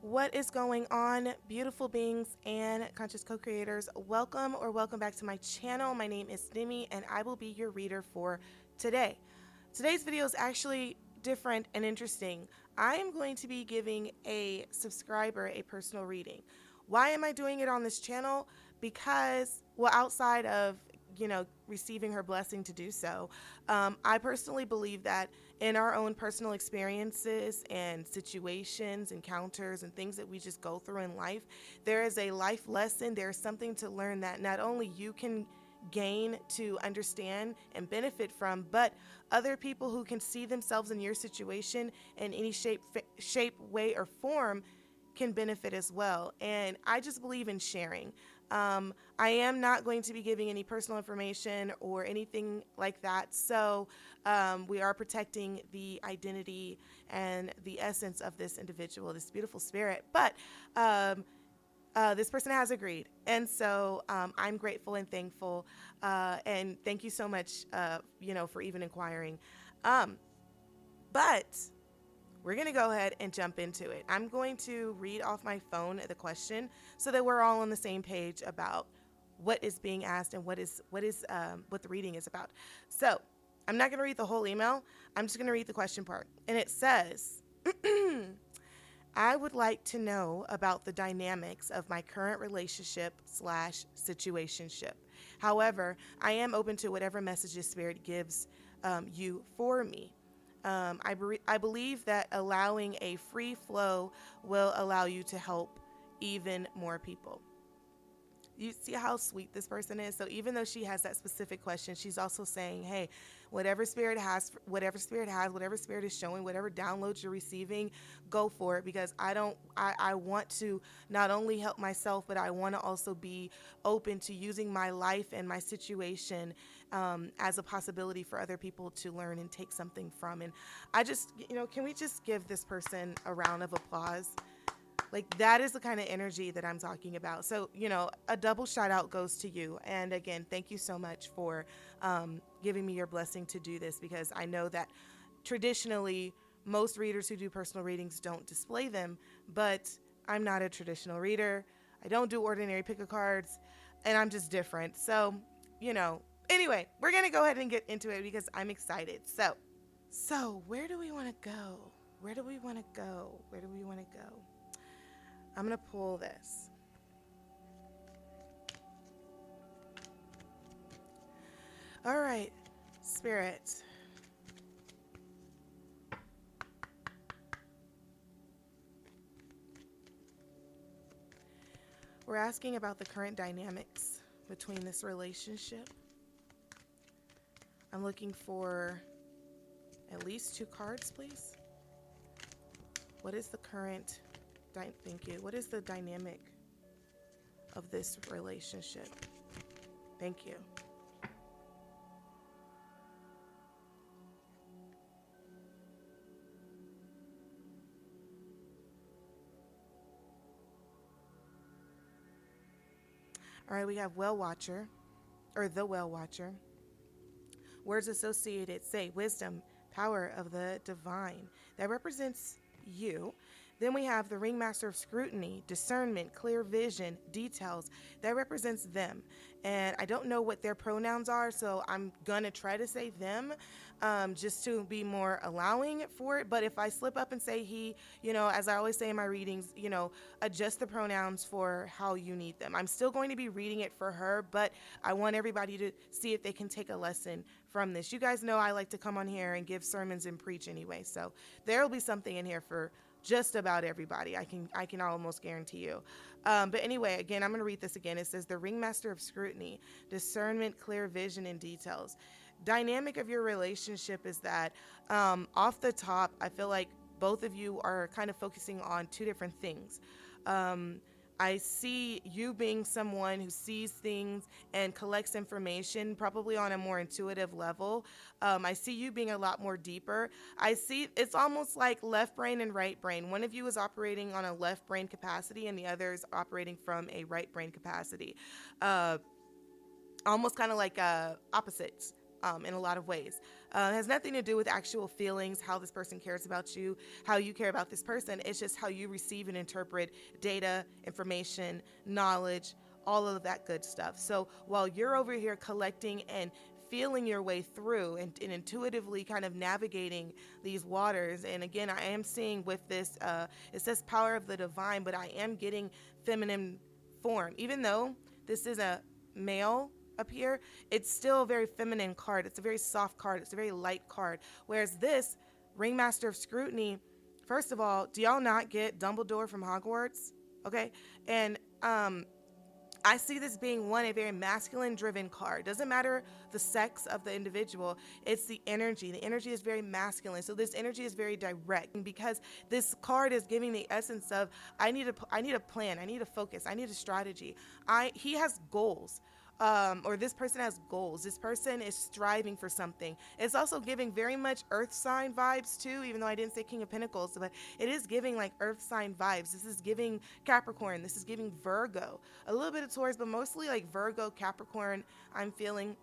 What is going on, beautiful beings and conscious co-creators? Welcome back to my channel. My name is Demi and I will be your reader for today. Today's video is actually different and interesting. I am going to be giving a subscriber a personal reading. Why am I doing it on this channel? Because, well, outside of receiving her blessing to do so, I personally believe that in our own personal experiences and situations, encounters, and things that we just go through in life, there is a life lesson. There's something to learn that not only you can gain to understand and benefit from, but other people who can see themselves in your situation in any shape, way, or form can benefit as well. And I just believe in sharing. I am not going to be giving any personal information or anything like that. So we are protecting the identity and the essence of this individual, this beautiful spirit. But this person has agreed. And so I'm grateful and thankful. And thank you so much, for even inquiring. But we're going to go ahead and jump into it. I'm going to read off my phone the question so that we're all on the same page about what is being asked and what the reading is about. So I'm not going to read the whole email. I'm just going to read the question part. And it says, I would like to know about the dynamics of my current relationship/situationship. However, I am open to whatever messages Spirit gives you for me. I believe that allowing a free flow will allow you to help even more people. You see how sweet this person is? So even though she has that specific question, she's also saying, hey, whatever spirit is showing, whatever downloads you're receiving, go for it, because I want to not only help myself, but I want to also be open to using my life and my situation as a possibility for other people to learn and take something from. And I just, can we just give this person a round of applause? Like, that is the kind of energy that I'm talking about. So, a double shout out goes to you. And again, thank you so much for giving me your blessing to do this, because I know that traditionally most readers who do personal readings don't display them, but I'm not a traditional reader. I don't do ordinary pick of cards, and I'm just different. So, anyway, we're going to go ahead and get into it because I'm excited. So where do we want to go? Where do we want to go? I'm going to pull this. All right, Spirit. We're asking about the current dynamics between this relationship. I'm looking for at least 2 cards, please. What is the current Thank you. What is the dynamic of this relationship? Thank you. All right, we have Well Watcher, or the Well Watcher. Words associated say wisdom, power of the divine. That represents you. Then we have the Ringmaster of Scrutiny, discernment, clear vision, details. That represents them. And I don't know what their pronouns are, so I'm going to try to say them just to be more allowing for it. But if I slip up and say he, as I always say in my readings, adjust the pronouns for how you need them. I'm still going to be reading it for her, but I want everybody to see if they can take a lesson from this. You guys know I like to come on here and give sermons and preach anyway, so there will be something in here for just about everybody. I can almost guarantee you. But anyway, again, I'm going to read this again. It says the Ringmaster of Scrutiny, discernment, clear vision, and details. Dynamic of your relationship is that off the top, I feel like both of you are kind of focusing on 2 different things. I see you being someone who sees things and collects information probably on a more intuitive level. I see you being a lot more deeper. I see it's almost like left brain and right brain. One of you is operating on a left brain capacity and the other is operating from a right brain capacity. Almost kind of like opposites. in a lot of ways. It has nothing to do with actual feelings, how this person cares about you, how you care about this person. It's just how you receive and interpret data, information, knowledge, all of that good stuff. So while you're over here collecting and feeling your way through and intuitively kind of navigating these waters, and again, I am seeing with this, it says power of the divine, but I am getting feminine form. Even though this is a male up here, it's still a very feminine card. It's a very soft card. It's a very light card. Whereas this Ringmaster of Scrutiny, first of all, do y'all not get Dumbledore from Hogwarts? Okay. And I see this being a very masculine driven card. Doesn't matter the sex of the individual, it's the energy. The energy is very masculine. So this energy is very direct, because this card is giving the essence of I need a plan, I need a focus, I need a strategy. He has goals. Or this person has goals. This person is striving for something. It's also giving very much earth sign vibes too, even though I didn't say King of Pentacles, but it is giving like earth sign vibes. This is giving Capricorn. This is giving Virgo. A little bit of Taurus, but mostly like Virgo, Capricorn, I'm feeling.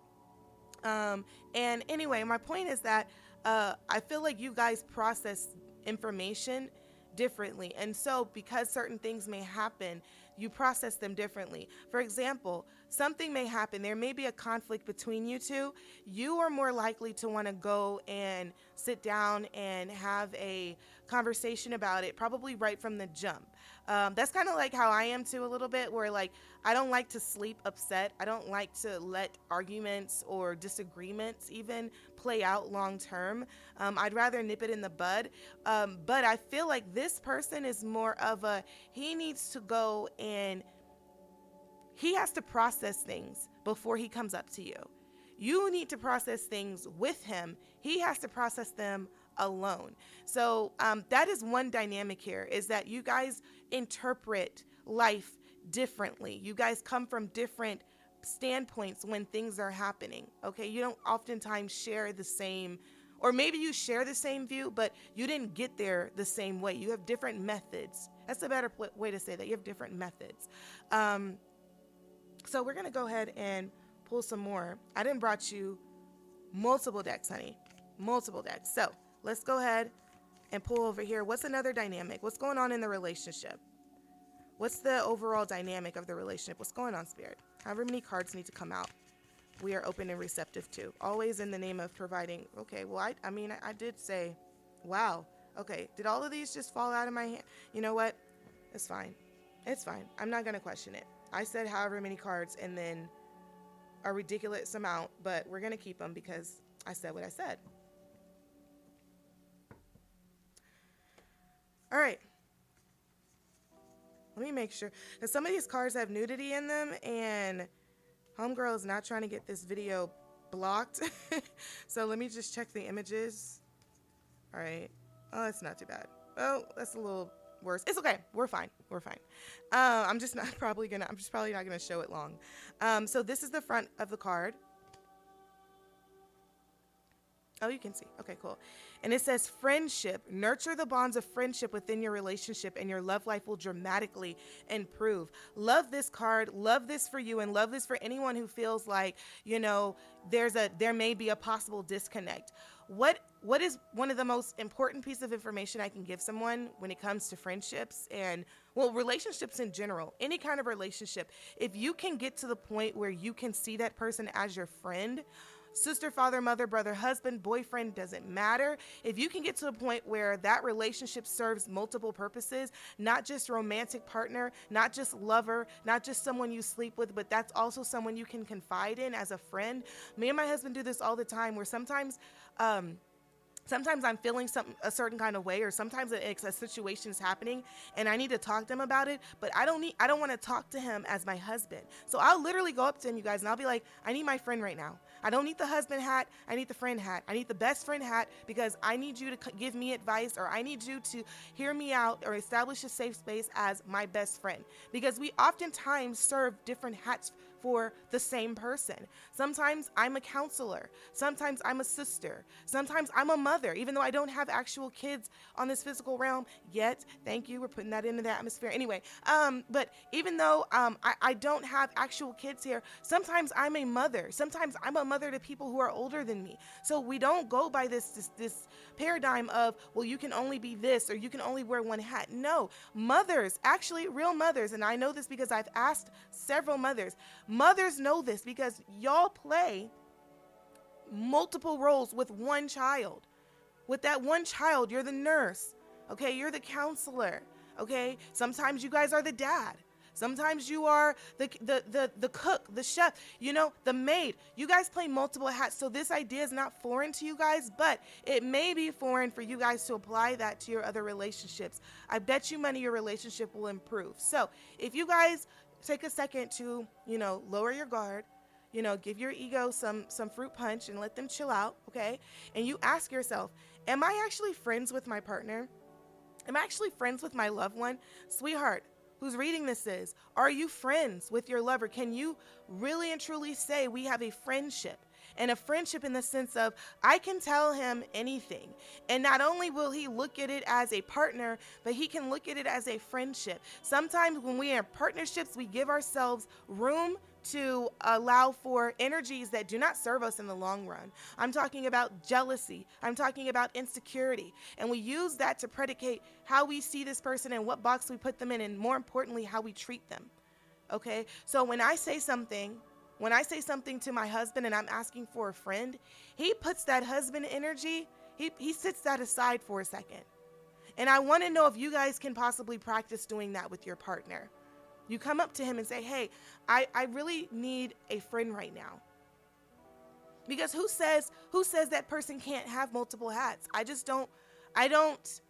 And anyway, my point is that I feel like you guys process information differently. And so because certain things may happen, you process them differently. For example, something may happen. There may be a conflict between you two. You are more likely to want to go and sit down and have a conversation about it, probably right from the jump. That's kind of like how I am too, a little bit, where like I don't like to sleep upset. I don't like to let arguments or disagreements even play out long term. I'd rather nip it in the bud. But I feel like this person is more of he needs to go and he has to process things before he comes up to you. You need to process things with him. He has to process them alone. So that is one dynamic here, is that you guys interpret life differently. You guys come from different standpoints when things are happening. Okay, you don't oftentimes share the same, or maybe you share the same view, but you didn't get there the same way. You have different methods. That's a better way to say that. You have different methods. So we're going to go ahead and pull some more. I done brought you multiple decks, honey. Multiple decks. So let's go ahead and pull over here. What's another dynamic? What's going on in the relationship? What's the overall dynamic of the relationship? What's going on, Spirit? However many cards need to come out, we are open and receptive to. Always in the name of providing. Okay, well, I mean, I did say, wow. Okay, did all of these just fall out of my hand? You know what? It's fine. It's fine. I'm not going to question it. I said however many cards and then a ridiculous amount, but we're going to keep them because I said what I said. All right. Let me make sure, because some of these cards have nudity in them, and Homegirl is not trying to get this video blocked. So let me just check the images. All right. Oh, that's not too bad. Oh, that's a little worse. It's okay. We're fine. We're fine. I'm just probably not gonna show it long. So this is the front of the card. Oh, you can see. Okay, cool. And it says friendship. Nurture the bonds of friendship within your relationship, and your love life will dramatically improve. Love this card. Love this for you, and love this for anyone who feels like, you know, there may be a possible disconnect. What is one of the most important pieces of information I can give someone when it comes to friendships and, well, relationships in general, any kind of relationship? If you can get to the point where you can see that person as your friend, sister, father, mother, brother, husband, boyfriend, doesn't matter. If you can get to a point where that relationship serves multiple purposes, not just romantic partner, not just lover, not just someone you sleep with, but that's also someone you can confide in as a friend. Me and my husband do this all the time, where sometimes I'm feeling a certain kind of way, or sometimes a situation is happening and I need to talk to him about it, but I don't want to talk to him as my husband. So I'll literally go up to him, you guys, and I'll be like, I need my friend right now. I don't need the husband hat. I need the friend hat. I need the best friend hat, because I need you to give me advice, or I need you to hear me out or establish a safe space as my best friend, because we oftentimes serve different hats for the same person. Sometimes I'm a counselor. Sometimes I'm a sister. Sometimes I'm a mother, even though I don't have actual kids on this physical realm yet. Thank you. We're putting that into the atmosphere. Anyway, but even though I don't have actual kids here, sometimes I'm a mother. Sometimes I'm a mother to people who are older than me. So we don't go by this paradigm of, well, you can only be this or you can only wear one hat. No, mothers, actually real mothers, and I know this because I've asked several mothers. Mothers know this because y'all play multiple roles with one child. With that one child, you're the nurse, okay? You're the counselor, okay? Sometimes you guys are the dad. Sometimes you are the cook, the chef, you know, the maid. You guys play multiple hats, so this idea is not foreign to you guys, but it may be foreign for you guys to apply that to your other relationships. I bet you money your relationship will improve. So if you guys take a second to, you know, lower your guard, you know, give your ego some fruit punch and let them chill out, okay? And you ask yourself, am I actually friends with my partner? Am I actually friends with my loved one? Sweetheart, who's reading this is, are you friends with your lover? Can you really and truly say we have a friendship? And a friendship in the sense of, I can tell him anything. And not only will he look at it as a partner, but he can look at it as a friendship. Sometimes when we are in partnerships, we give ourselves room to allow for energies that do not serve us in the long run. I'm talking about jealousy. I'm talking about insecurity. And we use that to predicate how we see this person and what box we put them in, and more importantly, how we treat them. Okay? So when I say something to my husband and I'm asking for a friend, he puts that husband energy, he sits that aside for a second. And I want to know if you guys can possibly practice doing that with your partner. You come up to him and say, hey, I really need a friend right now. Because who says that person can't have multiple hats? I don't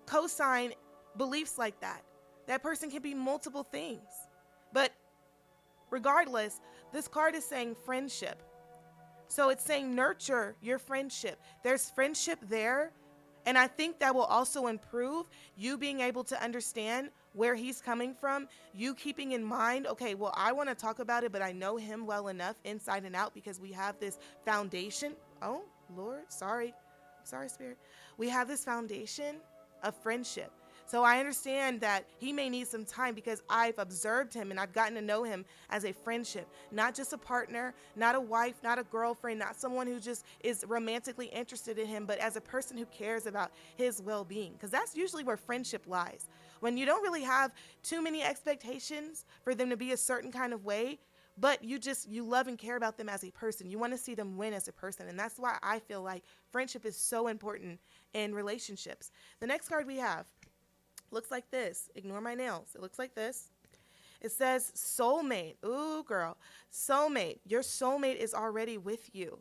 co-sign beliefs like that. That person can be multiple things. But regardless, this card is saying friendship. So it's saying nurture your friendship. There's friendship there. And I think that will also improve you being able to understand where he's coming from, you keeping in mind, okay, well, I want to talk about it, but I know him well enough inside and out because we have this foundation. Oh, Lord, sorry, Spirit. We have this foundation of friendship. So I understand that he may need some time because I've observed him and I've gotten to know him as a friendship, not just a partner, not a wife, not a girlfriend, not someone who just is romantically interested in him, but as a person who cares about his well-being, because that's usually where friendship lies. When you don't really have too many expectations for them to be a certain kind of way, but you love and care about them as a person. You want to see them win as a person. And that's why I feel like friendship is so important in relationships. The next card we have looks like this. Ignore my nails. It looks like this. It says soulmate. Ooh, girl. Soulmate. Your soulmate is already with you.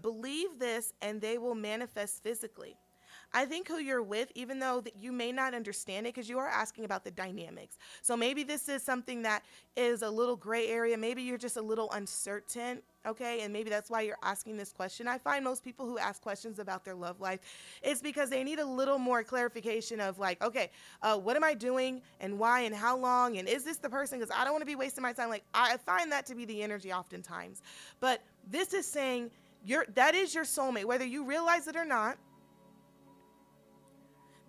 Believe this and they will manifest physically. I think who you're with, even though that you may not understand it, because you are asking about the dynamics. So maybe this is something that is a little gray area. Maybe you're just a little uncertain, okay? And maybe that's why you're asking this question. I find most people who ask questions about their love life, it's because they need a little more clarification of like, okay, what am I doing and why and how long? And is this the person? Because I don't want to be wasting my time. Like, I find that to be the energy oftentimes. But this is saying that is your soulmate, whether you realize it or not.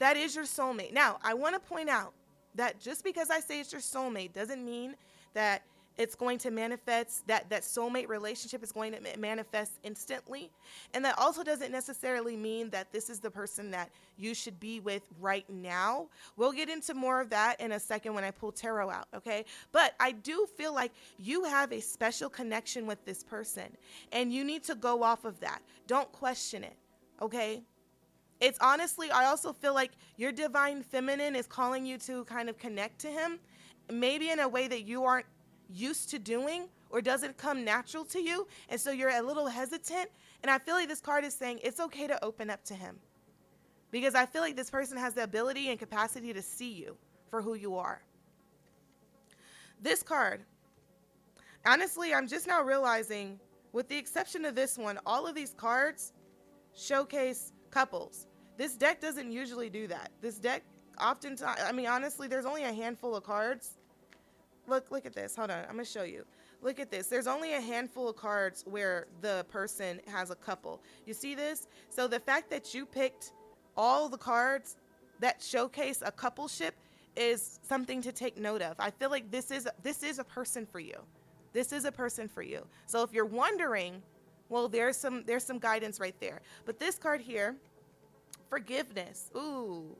That is your soulmate. Now, I want to point out that just because I say it's your soulmate doesn't mean that it's going to manifest, that soulmate relationship is going to manifest instantly. And that also doesn't necessarily mean that this is the person that you should be with right now. We'll get into more of that in a second when I pull tarot out, okay? But I do feel like you have a special connection with this person, and you need to go off of that. Don't question it, okay? It's honestly, I also feel like your divine feminine is calling you to kind of connect to him, maybe in a way that you aren't used to doing or doesn't come natural to you. And so you're a little hesitant. And I feel like this card is saying it's okay to open up to him, because I feel like this person has the ability and capacity to see you for who you are. This card, honestly, I'm just now realizing, with the exception of this one, all of these cards showcase couples. This deck doesn't usually do that. This deck oftentimes, I mean, honestly, there's only a handful of cards. Look at this. Hold on. I'm going to show you. Look at this. There's only a handful of cards where the person has a couple. You see this? So the fact that you picked all the cards that showcase a coupleship is something to take note of. I feel like this is a person for you. This is a person for you. So if you're wondering, well, there's some guidance right there. But this card here, forgiveness. Ooh.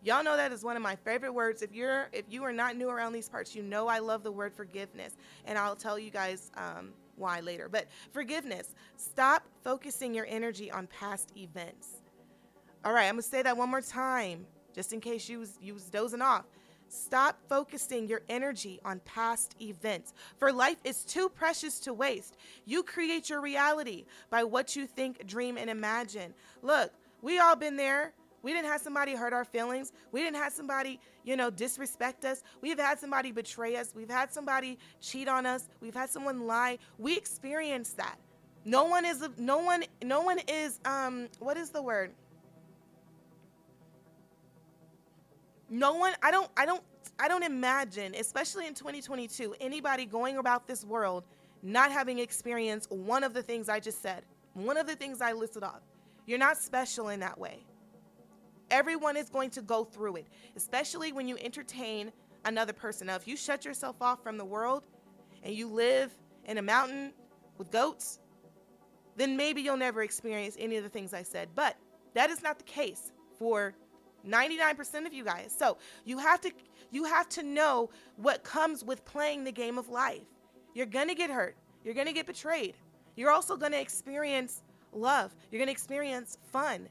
Y'all know that is one of my favorite words. If you are not new around these parts, you know I love the word forgiveness, and I'll tell you guys why later. But forgiveness. Stop focusing your energy on past events. All right, I'm gonna say that one more time, just in case you was dozing off. Stop focusing your energy on past events. For life is too precious to waste. You create your reality by what you think, dream, and imagine. Look, we all been there. We didn't have somebody hurt our feelings. We didn't have somebody, disrespect us. We've had somebody betray us. We've had somebody cheat on us. We've had someone lie. We experienced that. No one is what is the word? No one, I don't imagine, especially in 2022, anybody going about this world not having experienced one of the things I just said, one of the things I listed off. You're not special in that way. Everyone is going to go through it, especially when you entertain another person. Now, if you shut yourself off from the world and you live in a mountain with goats, then maybe you'll never experience any of the things I said. But that is not the case for 99% of you guys. So you have to know what comes with playing the game of life. You're going to get hurt. You're going to get betrayed. You're also going to experience love. You're going to experience fun.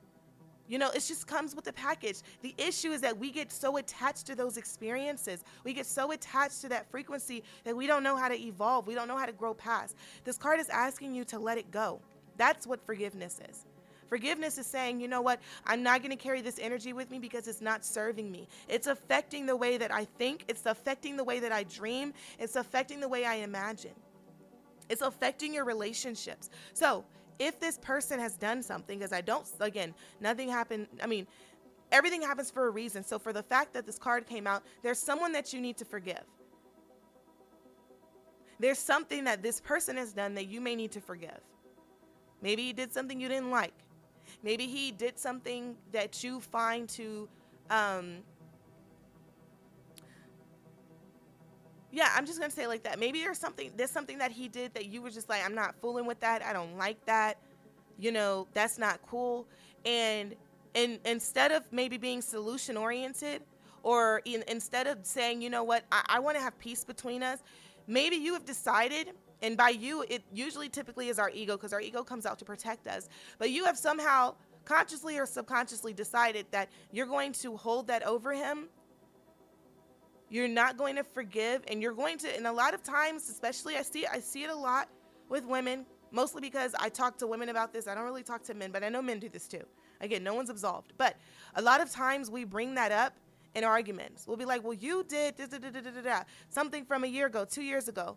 It just comes with the package. The issue is that we get so attached to those experiences. We get so attached to that frequency that we don't know how to evolve. We don't know how to grow past. This card is asking you to let it go. That's what forgiveness is. Forgiveness is saying, you know what? I'm not going to carry this energy with me because it's not serving me. It's affecting the way that I think. It's affecting the way that I dream. It's affecting the way I imagine. It's affecting your relationships. So if this person has done something, because nothing happened. Everything happens for a reason. So for the fact that this card came out, there's someone that you need to forgive. There's something that this person has done that you may need to forgive. Maybe he did something you didn't like. Maybe he did something that you find to, I'm just going to say it like that. Maybe there's something that he did that you were just like, I'm not fooling with that. I don't like that. That's not cool. And instead of maybe being solution oriented, or instead of saying, you know what, I want to have peace between us, maybe you have decided, and by you, it usually typically is our ego, because our ego comes out to protect us. But you have somehow consciously or subconsciously decided that you're going to hold that over him. You're not going to forgive, and you're going to, and a lot of times, especially I see it a lot with women, mostly because I talk to women about this. I don't really talk to men, but I know men do this too. Again, no one's absolved. But a lot of times we bring that up in arguments. We'll be like, well, you did something from a year ago, 2 years ago,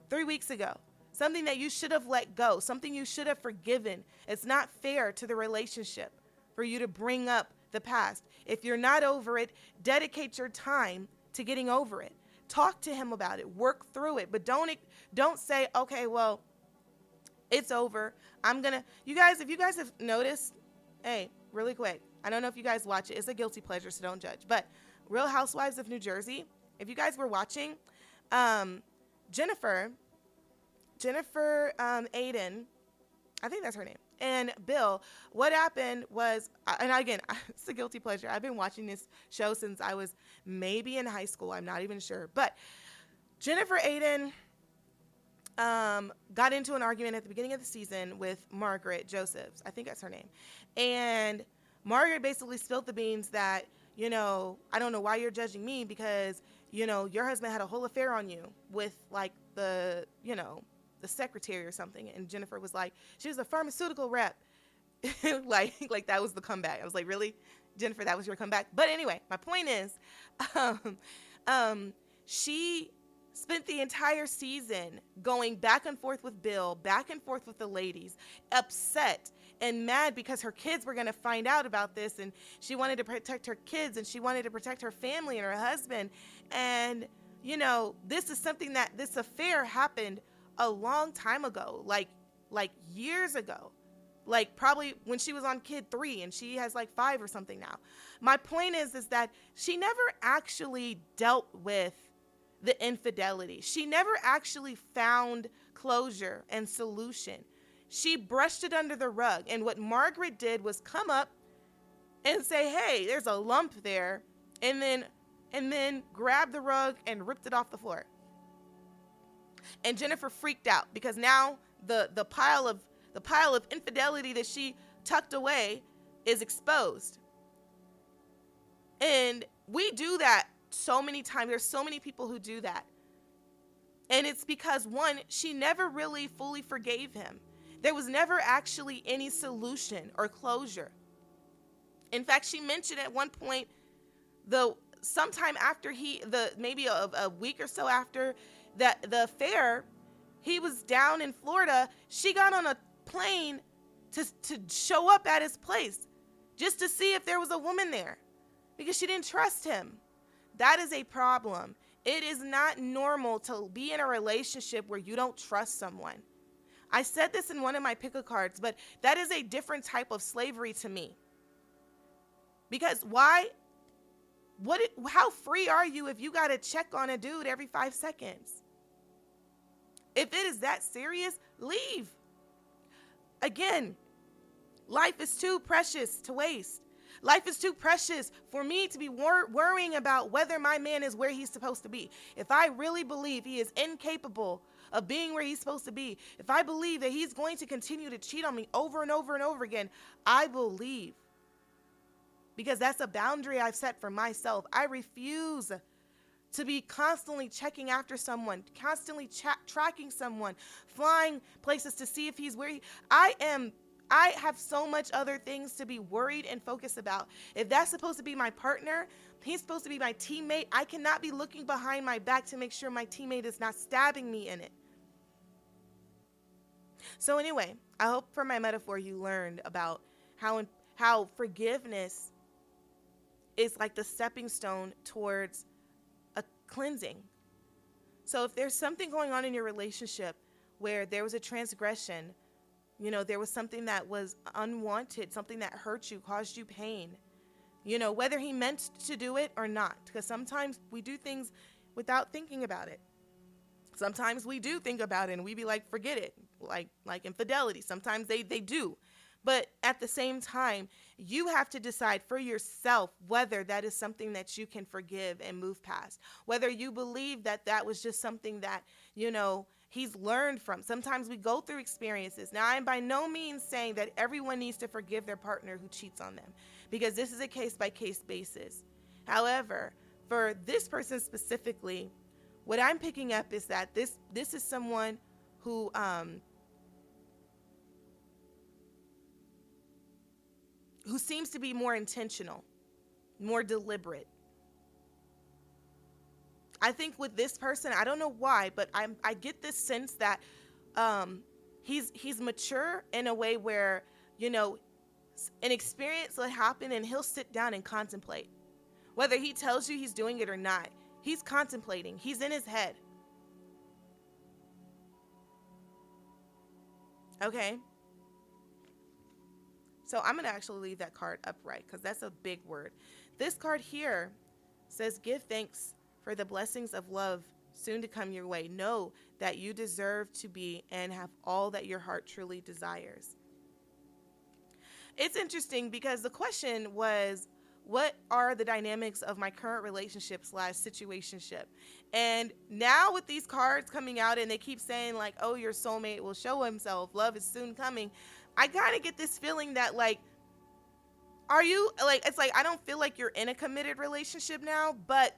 3 weeks ago, something that you should have let go, something you should have forgiven. It's not fair to the relationship for you to bring up the past. If you're not over it, dedicate your time to getting over it. Talk to him about it. Work through it. But don't say, okay, well, it's over. You guys, if you guys have noticed, hey, really quick, I don't know if you guys watch it. It's a guilty pleasure, so don't judge. But Real Housewives of New Jersey, if you guys were watching, Jennifer, Aiden, I think that's her name, and Bill, what happened was, and again, it's a guilty pleasure. I've been watching this show since I was maybe in high school. I'm not even sure. But Jennifer Aiden got into an argument at the beginning of the season with Margaret Josephs. I think that's her name. And Margaret basically spilled the beans that, I don't know why you're judging me because, your husband had a whole affair on you with like the secretary or something. And Jennifer was like, she was a pharmaceutical rep. like that was the comeback. I was like, really, Jennifer, that was your comeback? But anyway, my point is, she spent the entire season going back and forth with Bill, back and forth with the ladies, upset and mad because her kids were going to find out about this, and she wanted to protect her kids, and she wanted to protect her family and her husband. And, this is something that this affair happened a long time ago, like years ago, like probably when she was on kid 3 and she has like 5 or something now. My point is that she never actually dealt with the infidelity. She never actually found closure and solution. She brushed it under the rug. And what Margaret did was come up and say, hey, there's a lump there, and then grabbed the rug and ripped it off the floor. And Jennifer freaked out because now the pile of infidelity that she tucked away is exposed. And we do that so many times. There's so many people who do that. And it's because, one, she never really fully forgave him. There was never actually any solution or closure. In fact, she mentioned at one point, sometime after maybe a week or so after the affair, he was down in Florida. She got on a plane to show up at his place just to see if there was a woman there because she didn't trust him. That is a problem. It is not normal to be in a relationship where you don't trust someone. I said this in one of my pick-a cards, but that is a different type of slavery to me. Because why? How free are you if you got to check on a dude every 5 seconds? If it is that serious, leave. Again, life is too precious to waste. Life is too precious for me to be worrying about whether my man is where he's supposed to be. If I really believe he is incapable of being where he's supposed to be, if I believe that he's going to continue to cheat on me over and over and over again, I believe. Because that's a boundary I've set for myself. I refuse to be constantly checking after someone, constantly tracking someone, flying places to see if he's where I have so much other things to be worried and focused about. If that's supposed to be my partner, he's supposed to be my teammate, I cannot be looking behind my back to make sure my teammate is not stabbing me in it. So anyway, I hope from my metaphor you learned about how forgiveness is like the stepping stone towards a cleansing. So if there's something going on in your relationship where there was a transgression, there was something that was unwanted, something that hurt you, caused you pain, whether he meant to do it or not, because sometimes we do things without thinking about it. Sometimes we do think about it and we be like, forget it, like infidelity. Sometimes they do. But at the same time, you have to decide for yourself whether that is something that you can forgive and move past, whether you believe that was just something that, he's learned from. Sometimes we go through experiences. Now, I'm by no means saying that everyone needs to forgive their partner who cheats on them, because this is a case-by-case basis. However, for this person specifically, what I'm picking up is that this is someone who seems to be more intentional, more deliberate. I think with this person, I don't know why, but I get this sense that he's mature in a way where, an experience will happen and he'll sit down and contemplate. Whether he tells you he's doing it or not, he's contemplating. He's in his head. Okay? So I'm going to actually leave that card upright because that's a big word. This card here says, give thanks for the blessings of love soon to come your way. Know that you deserve to be and have all that your heart truly desires. It's interesting because the question was, what are the dynamics of my current relationship / situationship? And now with these cards coming out and they keep saying like, oh, your soulmate will show himself, love is soon coming. I kind of get this feeling that are you it's like, I don't feel like you're in a committed relationship now, but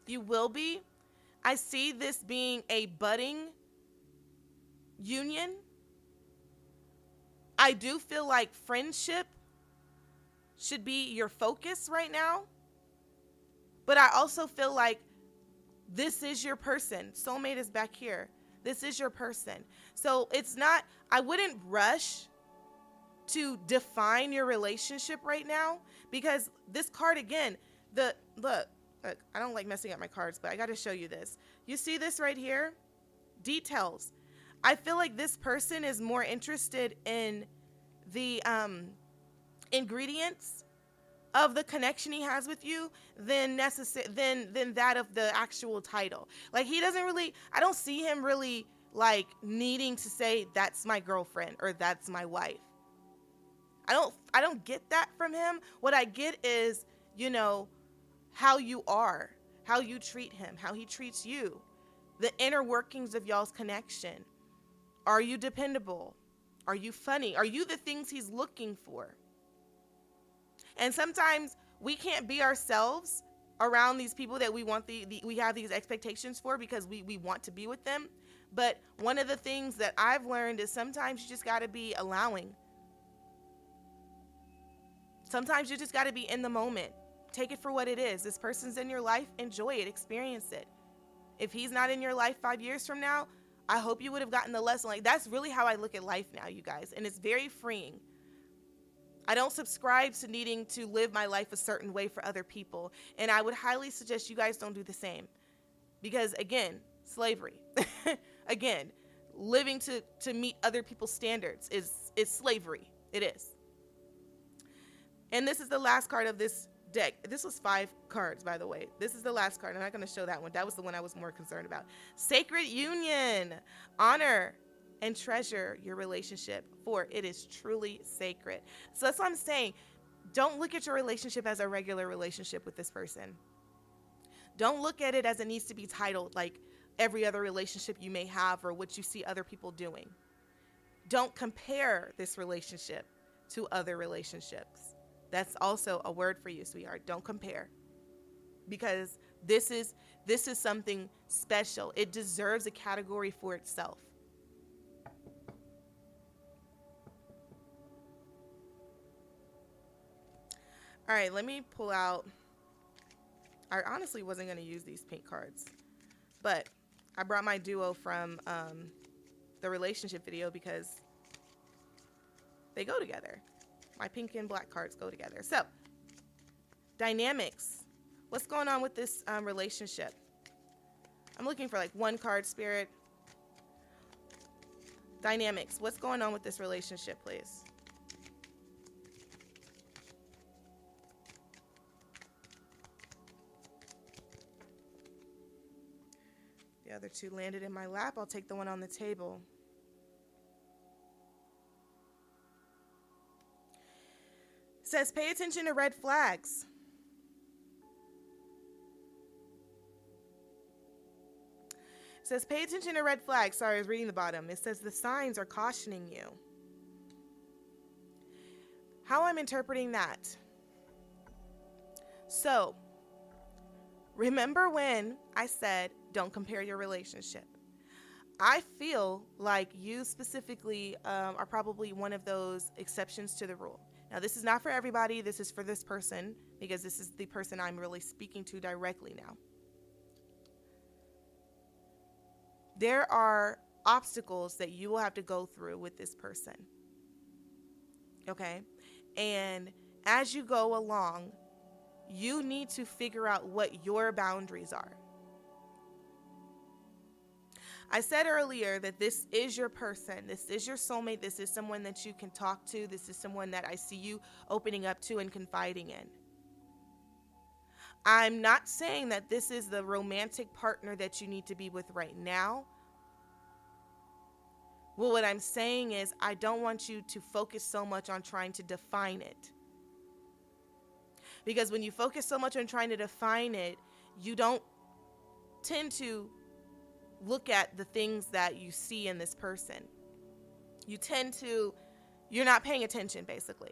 you will be. I see this being a budding union. I do feel like friendship should be your focus right now. But I also feel like this is your person. Soulmate is back here. This is your person. So I wouldn't rush to define your relationship right now, because this card again, look, I don't like messing up my cards, but I got to show you this. You see this right here? details. I feel like this person is more interested in the ingredients of the connection he has with you than that of the actual title. Like, he doesn't really, I don't see him really like needing to say that's my girlfriend or that's my wife. I don't get that from him. What I get is, you know, how you are, how you treat him, how he treats you, the inner workings of y'all's connection. Are you dependable? Are you funny? Are you the things he's looking for? And sometimes we can't be ourselves around these people that we want we have these expectations for because we want to be with them. But one of the things that I've learned is sometimes you just got to be allowing. Sometimes you just got to be in the moment. Take it for what it is. This person's in your life. Enjoy it. Experience it. If he's not in your life 5 years from now, I hope you would have gotten the lesson. Like, that's really how I look at life now, you guys. And it's very freeing. I don't subscribe to needing to live my life a certain way for other people. And I would highly suggest you guys don't do the same. Because, again, slavery. Again, living to meet other people's standards is slavery. It is. And this is the last card of this deck. This was 5 cards, by the way. This is the last card. I'm not going to show that one. That was the one I was more concerned about. Sacred union. Honor and treasure your relationship, for it is truly sacred. So that's what I'm saying. Don't look at your relationship as a regular relationship with this person. Don't look at it as it needs to be titled like every other relationship you may have or what you see other people doing. Don't compare this relationship to other relationships. That's also a word for you, sweetheart. Don't compare. Because this is something special. It deserves a category for itself. All right, let me pull out. I honestly wasn't going to use these pink cards, but I brought my duo from the relationship video because they go together. My pink and black cards go together. So, dynamics. What's going on with this relationship? I'm looking for like one card, Spirit. Dynamics. What's going on with this relationship, please? The other two landed in my lap. I'll take the one on the table. It says, pay attention to red flags. It says, pay attention to red flags. Sorry, I was reading the bottom. It says, the signs are cautioning you. How I'm interpreting that. So, remember when I said, don't compare your relationship? I feel like you specifically are probably one of those exceptions to the rule. Now, this is not for everybody. This is for this person because this is the person I'm really speaking to directly now. There are obstacles that you will have to go through with this person. Okay? And as you go along, you need to figure out what your boundaries are. I said earlier that this is your person. This is your soulmate. This is someone that you can talk to. This is someone that I see you opening up to and confiding in. I'm not saying that this is the romantic partner that you need to be with right now. Well, what I'm saying is I don't want you to focus so much on trying to define it. Because when you focus so much on trying to define it, you don't tend to look at the things that you see in this person. You're not paying attention, basically.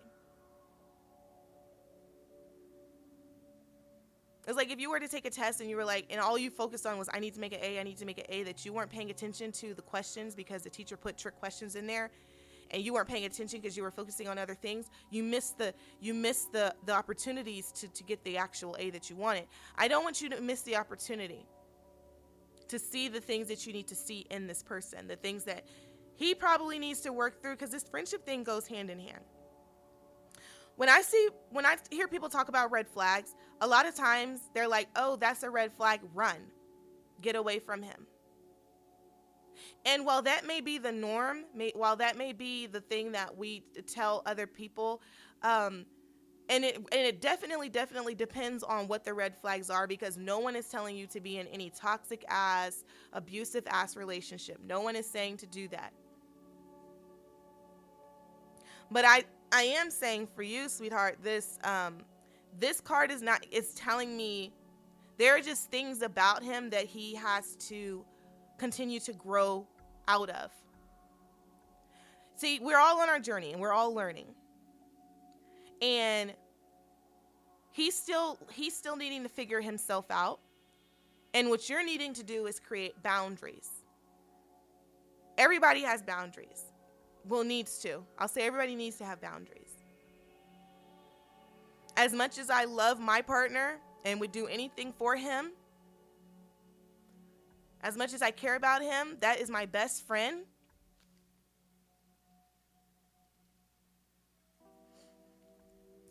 It's like if you were to take a test and you were like, and all you focused on was, I need to make an A, I need to make an A, that you weren't paying attention to the questions because the teacher put trick questions in there, and you weren't paying attention because you were focusing on other things, you missed the opportunities to get the actual A that you wanted. I don't want you to miss the opportunity to see the things that you need to see in this person, the things that he probably needs to work through, because this friendship thing goes hand in hand. When I hear people talk about red flags, a lot of times they're like, oh, that's a red flag, run, get away from him. And while that may be the norm, while that may be the thing that we tell other people, and it definitely depends on what the red flags are, because no one is telling you to be in any toxic ass, abusive ass relationship. No one is saying to do that. But I am saying for you, sweetheart, this card is telling me there are just things about him that he has to continue to grow out of. See, we're all on our journey and we're all learning. And he's still needing to figure himself out. And what you're needing to do is create boundaries. Everybody has boundaries. Well, needs to. I'll say everybody needs to have boundaries. As much as I love my partner and would do anything for him, as much as I care about him, that is my best friend.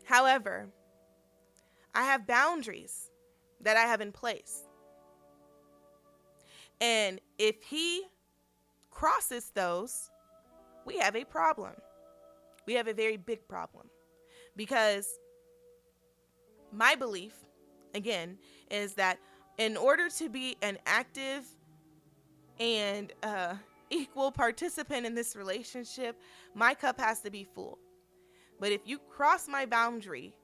However, I have boundaries that I have in place. And if he crosses those, we have a problem. We have a very big problem. Because my belief, again, is that in order to be an active and equal participant in this relationship, my cup has to be full. But if you cross my boundary,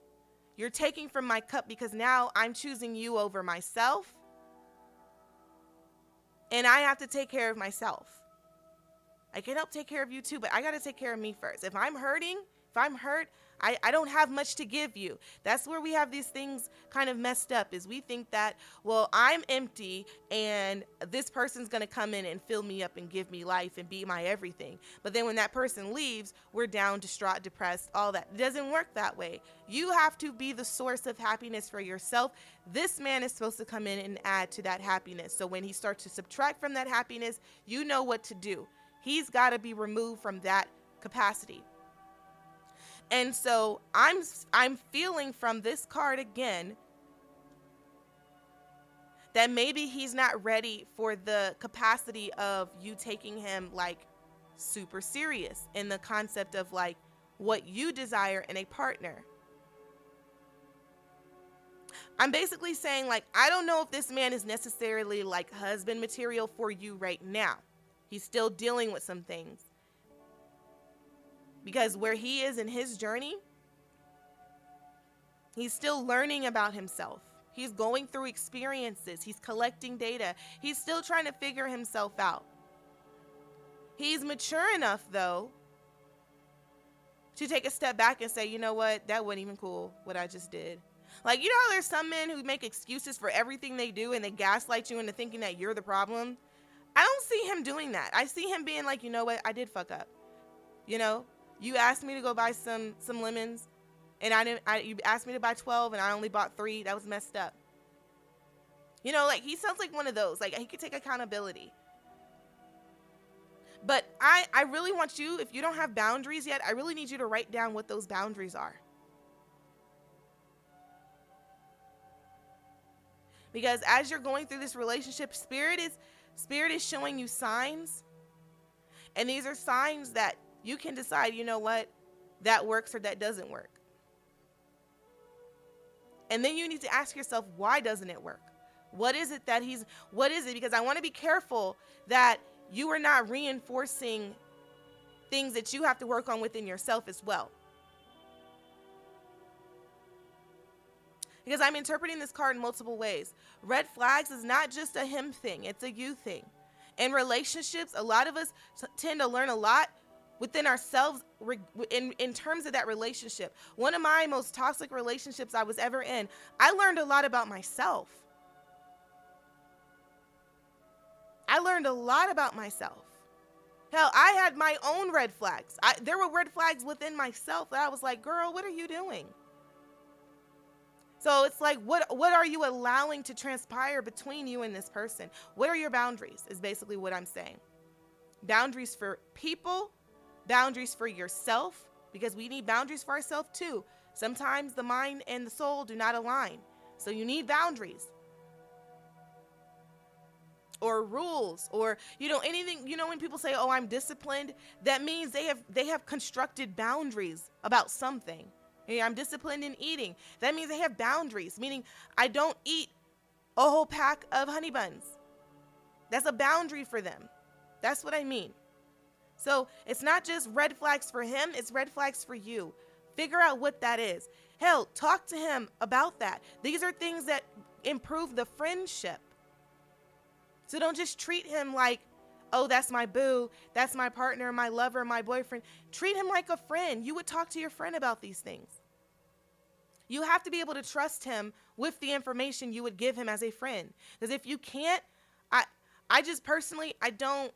you're taking from my cup, because now I'm choosing you over myself. And I have to take care of myself. I can help take care of you too, but I got to take care of me first. If I'm hurt, I don't have much to give you. That's where we have these things kind of messed up, is we think that, well, I'm empty and this person's going to come in and fill me up and give me life and be my everything. But then when that person leaves, we're down, distraught, depressed, all that. It doesn't work that way. You have to be the source of happiness for yourself. This man is supposed to come in and add to that happiness. So when he starts to subtract from that happiness, you know what to do. He's got to be removed from that capacity. And so I'm feeling from this card again that maybe he's not ready for the capacity of you taking him like super serious in the concept of like what you desire in a partner. I'm basically saying, like, I don't know if this man is necessarily like husband material for you right now. He's still dealing with some things. Because where he is in his journey, he's still learning about himself. He's going through experiences. He's collecting data. He's still trying to figure himself out. He's mature enough, though, to take a step back and say, you know what? That wasn't even cool, what I just did. Like, you know how there's some men who make excuses for everything they do and they gaslight you into thinking that you're the problem? I don't see him doing that. I see him being like, you know what? I did fuck up. You know? You asked me to go buy some lemons, and you asked me to buy 12, and I only bought 3. That was messed up. You know, like, he sounds like one of those. Like, he could take accountability. But I really want you, if you don't have boundaries yet, I really need you to write down what those boundaries are. Because as you're going through this relationship, Spirit is showing you signs. And these are signs that you can decide, you know what, that works or that doesn't work. And then you need to ask yourself, why doesn't it work? What is it? Because I want to be careful that you are not reinforcing things that you have to work on within yourself as well. Because I'm interpreting this card in multiple ways. Red flags is not just a him thing, it's a you thing. In relationships, a lot of us tend to learn a lot within ourselves in terms of that relationship. One of my most toxic relationships I was ever in, I learned a lot about myself. Hell, I had my own red flags. There were red flags within myself that I was like, girl, what are you doing? So it's like, what are you allowing to transpire between you and this person? What are your boundaries is basically what I'm saying. Boundaries for people, boundaries for yourself, because we need boundaries for ourselves too. Sometimes the mind and the soul do not align. So you need boundaries. or rules or, anything, when people say, oh, I'm disciplined, that means they have constructed boundaries about something. Hey, I'm disciplined in eating. That means they have boundaries, meaning I don't eat a whole pack of honey buns. That's a boundary for them. That's what I mean. So it's not just red flags for him, it's red flags for you. Figure out what that is. Hell, talk to him about that. These are things that improve the friendship. So don't just treat him like, oh, that's my boo, that's my partner, my lover, my boyfriend. Treat him like a friend. You would talk to your friend about these things. You have to be able to trust him with the information you would give him as a friend. Because if you can't, I just personally, I don't,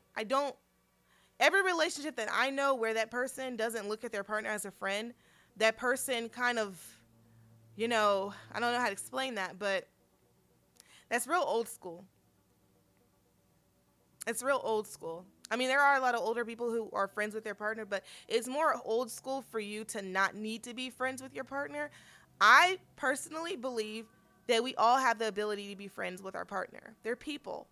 every relationship that I know where that person doesn't look at their partner as a friend, that person kind of, I don't know how to explain that, but that's real old school. It's real old school. I mean, there are a lot of older people who are friends with their partner, but it's more old school for you to not need to be friends with your partner. I personally believe that we all have the ability to be friends with our partner. They're people.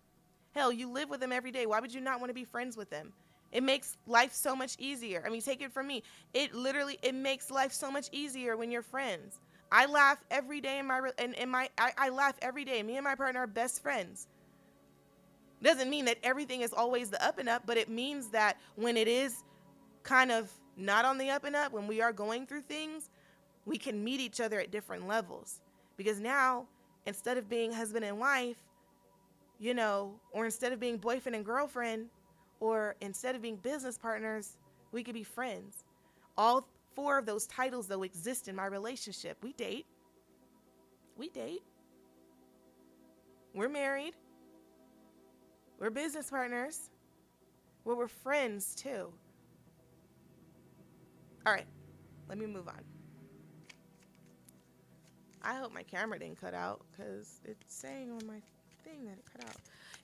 Hell, you live with them every day. Why would you not want to be friends with them? It makes life so much easier. I mean, take it from me. It makes life so much easier when you're friends. I laugh every day I laugh every day. Me and my partner are best friends. Doesn't mean that everything is always the up and up, but it means that when it is kind of not on the up and up, when we are going through things, we can meet each other at different levels. Because now, instead of being husband and wife, or instead of being boyfriend and girlfriend, or instead of being business partners, we could be friends. All 4 of those titles, though, exist in my relationship. We date. We're married. We're business partners. We're friends, too. All right, let me move on. I hope my camera didn't cut out because it's saying on my thing that it cut out.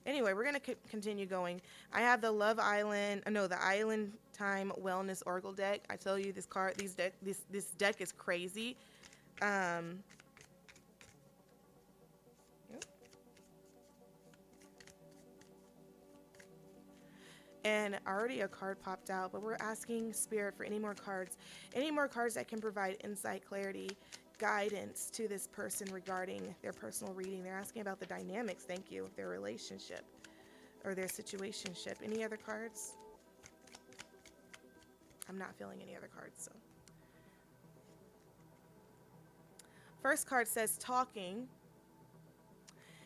Anyway, we're going to continue going. I have the the Island Time Wellness Oracle deck. I tell you, this deck is crazy. And already a card popped out, but we're asking Spirit for any more cards that can provide insight, clarity, guidance to this person regarding their personal reading. They're asking about the dynamics, thank you, of their relationship or their situationship. Any other cards? I'm not feeling any other cards, so. First card says talking.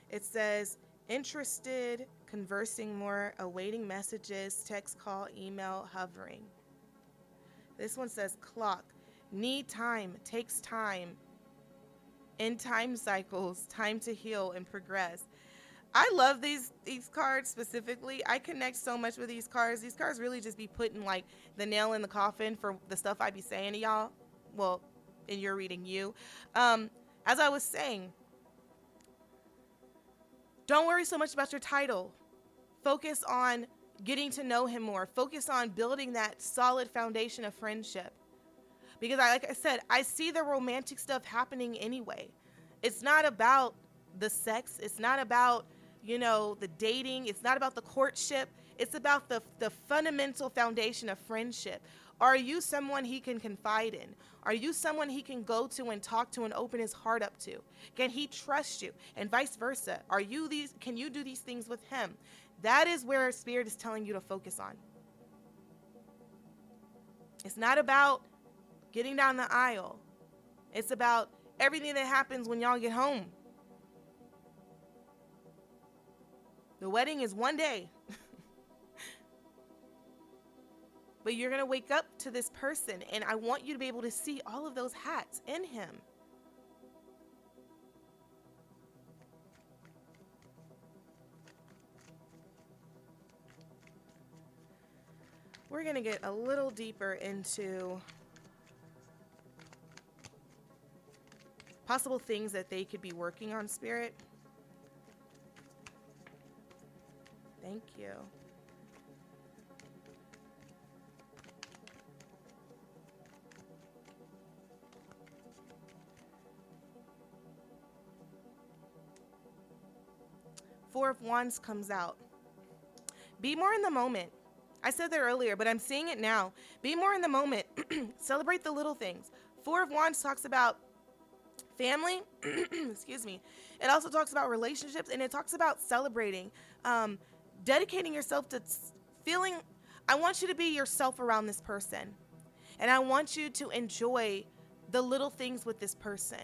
It says interested, conversing more, awaiting messages, text, call, email, hovering. This one says clock. Need time, takes time, in time cycles, time to heal and progress. I love these cards specifically. I connect so much with these cards. These cards really just be putting like the nail in the coffin for the stuff I be saying to y'all. Well, in your reading, you. As I was saying, don't worry so much about your title. Focus on getting to know him more. Focus on building that solid foundation of friendship. Because like I said, I see the romantic stuff happening anyway. It's not about the sex. It's not about, the dating. It's not about the courtship. It's about the fundamental foundation of friendship. Are you someone he can confide in? Are you someone he can go to and talk to and open his heart up to? Can he trust you? And vice versa. Can you do these things with him? That is where Spirit is telling you to focus on. It's not about getting down the aisle. It's about everything that happens when y'all get home. The wedding is one day. But you're going to wake up to this person, and I want you to be able to see all of those hats in him. We're going to get a little deeper into possible things that they could be working on, Spirit. Thank you. Four of Wands comes out. Be more in the moment. I said that earlier, but I'm seeing it now. Be more in the moment. Celebrate the little things. Four of Wands talks about family. Excuse me. It also talks about relationships, and it talks about celebrating, dedicating yourself to feeling. I want you to be yourself around this person, and I want you to enjoy the little things with this person.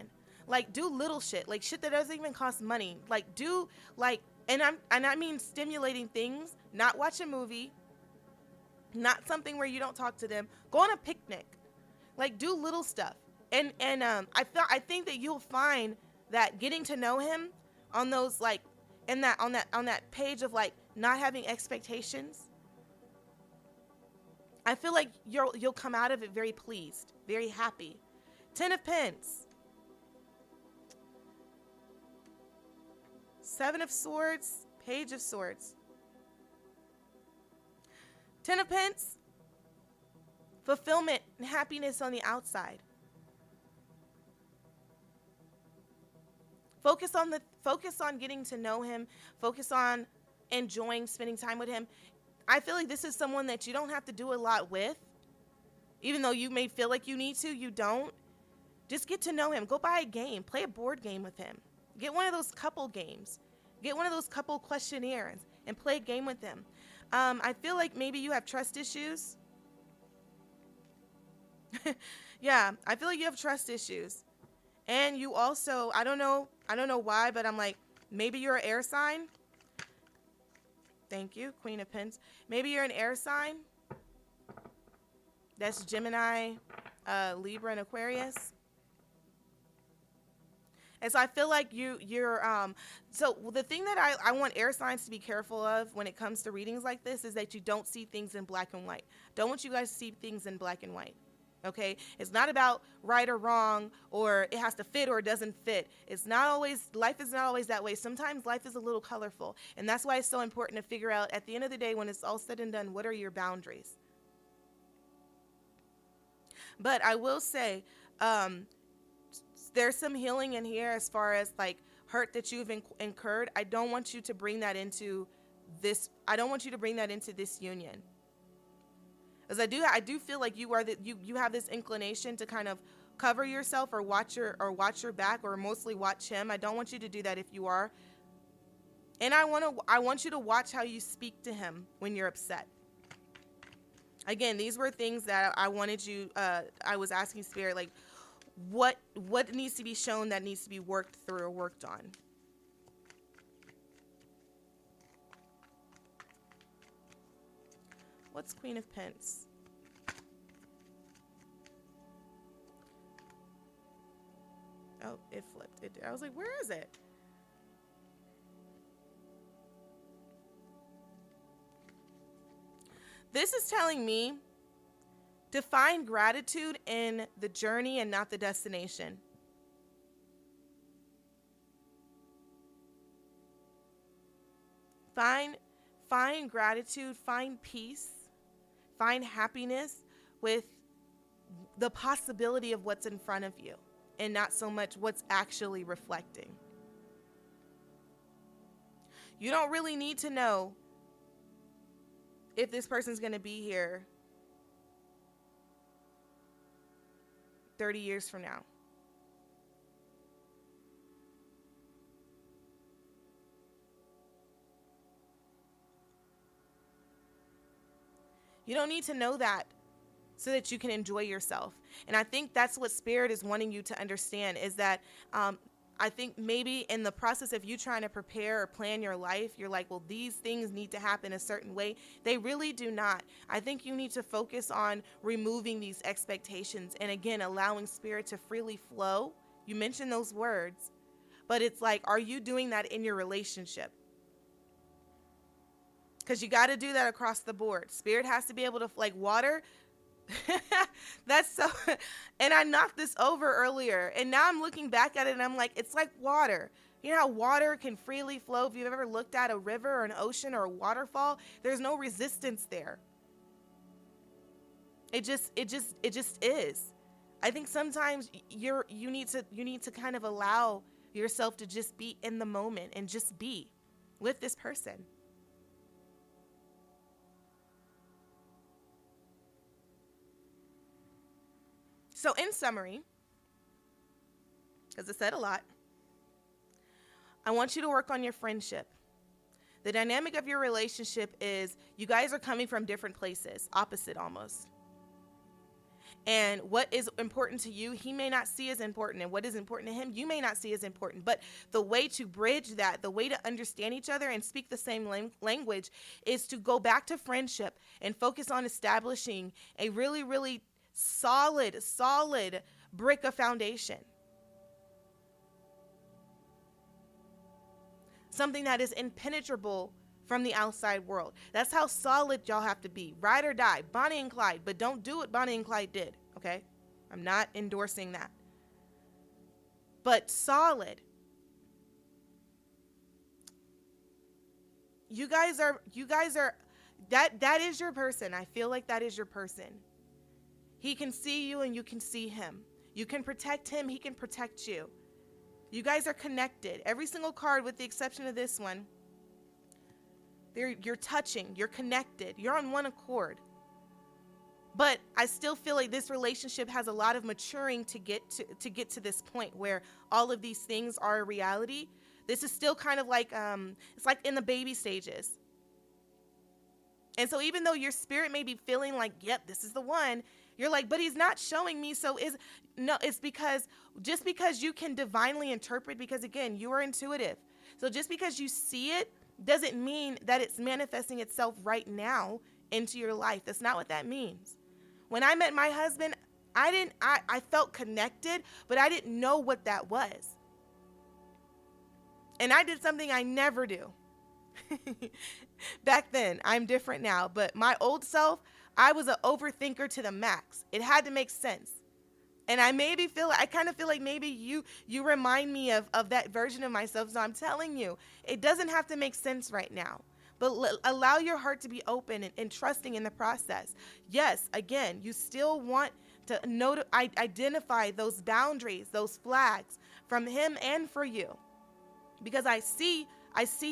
Like, do little shit, like shit that doesn't even cost money. Like, do like, and I mean stimulating things. Not watch a movie. Not something where you don't talk to them. Go on a picnic. Like, do little stuff. And I think that you'll find that getting to know him on those, like, on that page of like not having expectations, I feel like you'll come out of it very pleased, very happy. 10 of Pence. 7 of Swords, Page of Swords. 10 of Pence. Fulfillment and happiness on the outside. Focus on getting to know him. Focus on enjoying spending time with him. I feel like this is someone that you don't have to do a lot with. Even though you may feel like you need to, you don't. Just get to know him. Go buy a game. Play a board game with him. Get one of those couple games. Get one of those couple questionnaires and play a game with him. I feel like maybe you have trust issues. Yeah, I feel like you have trust issues. And you also, I don't know why, but I'm like, maybe you're an air sign. Thank you, Queen of Pence. Maybe you're an air sign. That's Gemini, Libra, and Aquarius. And so I feel like you're so the thing that I want air signs to be careful of when it comes to readings like this is that you don't see things in black and white. Don't want you guys to see things in black and white. Okay? It's not about right or wrong, or it has to fit or it doesn't fit. It's not always, life is not always that way. Sometimes life is a little colorful. And that's why it's so important to figure out at the end of the day, when it's all said and done, what are your boundaries? But I will say, there's some healing in here as far as like hurt that you've incurred. I don't want you to bring that into this. I don't want you to bring that into this union. As I do feel like you have this inclination to kind of cover yourself or watch your back, or mostly watch him. I don't want you to do that if you are. And I want you to watch how you speak to him when you're upset. Again, these were things that I wanted you, I was asking Spirit, like, what needs to be shown that needs to be worked through or worked on. What's Queen of Pence? Oh, it flipped. I was like, where is it? This is telling me to find gratitude in the journey and not the destination. Find gratitude, find peace, find happiness with the possibility of what's in front of you and not so much what's actually reflecting. You don't really need to know if this person's going to be here 30 years from now. You don't need to know that so that you can enjoy yourself. And I think that's what Spirit is wanting you to understand, is that I think maybe in the process of you trying to prepare or plan your life, you're like, well, these things need to happen a certain way. They really do not. I think you need to focus on removing these expectations and, again, allowing Spirit to freely flow. You mentioned those words, but it's like, are you doing that in your relationship? Because you got to do that across the board. Spirit has to be able to, like water. That's so, and I knocked this over earlier, and now I'm looking back at it and I'm like, it's like water. You know how water can freely flow? If you've ever looked at a river or an ocean or a waterfall, there's no resistance there. It just is. I think sometimes you need to kind of allow yourself to just be in the moment and just be with this person. So in summary, because I said a lot, I want you to work on your friendship. The dynamic of your relationship is you guys are coming from different places, opposite almost. And what is important to you, he may not see as important. And what is important to him, you may not see as important. But the way to bridge that, the way to understand each other and speak the same language is to go back to friendship and focus on establishing a really, really solid brick of foundation. Something that is impenetrable from the outside world. That's how solid y'all have to be. Ride or die, Bonnie and Clyde, but don't do what Bonnie and Clyde did, okay? I'm not endorsing that. But solid. You guys are that is your person. I feel like that is your person. He can see you and you can see him. You can protect him, he can protect you. You guys are connected. Every single card, with the exception of this one, you're touching, you're connected, you're on one accord. But I still feel like this relationship has a lot of maturing to get to this point where all of these things are a reality. This is still kind of like it's like in the baby stages. And so even though your spirit may be feeling like, yep, this is the one, you're like, but he's not showing me. So it's because just because you can divinely interpret, because again, you are intuitive. So just because you see it doesn't mean that it's manifesting itself right now into your life. That's not what that means. When I met my husband, I felt connected, but I didn't know what that was. And I did something I never do. Back then, I'm different now, but my old self, I was an overthinker to the max. It had to make sense. And I kind of feel like maybe you remind me of that version of myself. So I'm telling you, it doesn't have to make sense right now. But allow your heart to be open and trusting in the process. Yes, again, you still want to identify those boundaries, those flags from him and for you. Because I see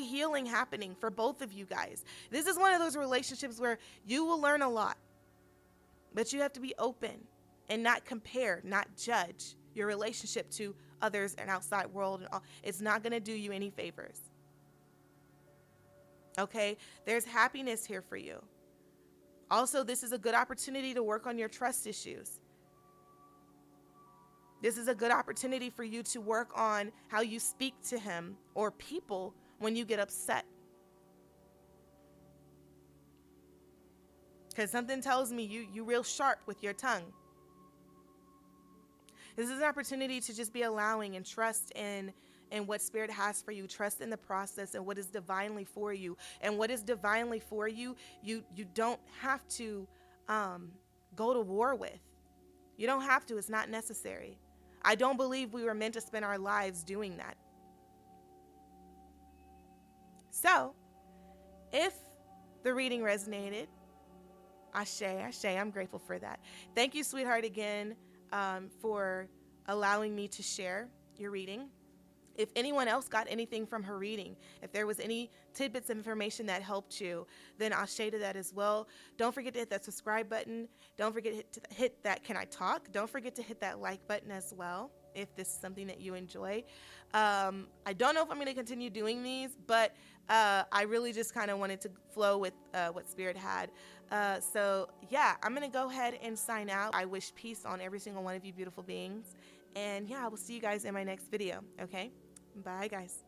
healing happening for both of you guys. This is one of those relationships where you will learn a lot. But you have to be open and not compare, not judge your relationship to others and outside world. It's not going to do you any favors. Okay? There's happiness here for you. Also, this is a good opportunity to work on your trust issues. This is a good opportunity for you to work on how you speak to him or people when you get upset. Because something tells me you real sharp with your tongue. This is an opportunity to just be allowing and trust in what Spirit has for you. Trust in the process and what is divinely for you. And what is divinely for you, you don't have to go to war with. You don't have to. It's not necessary. I don't believe we were meant to spend our lives doing that. So, if the reading resonated, ashe, I'm grateful for that. Thank you, sweetheart, again, for allowing me to share your reading. If anyone else got anything from her reading, if there was any tidbits of information that helped you, then I'll share to that as well. Don't forget to hit that subscribe button. Don't forget to hit that can I talk. Don't forget to hit that like button as well if this is something that you enjoy. I don't know if I'm going to continue doing these, but I really just kind of wanted to flow with what Spirit had. So yeah, I'm going to go ahead and sign out. I wish peace on every single one of you beautiful beings. And yeah, I will see you guys in my next video. Okay? Bye, guys.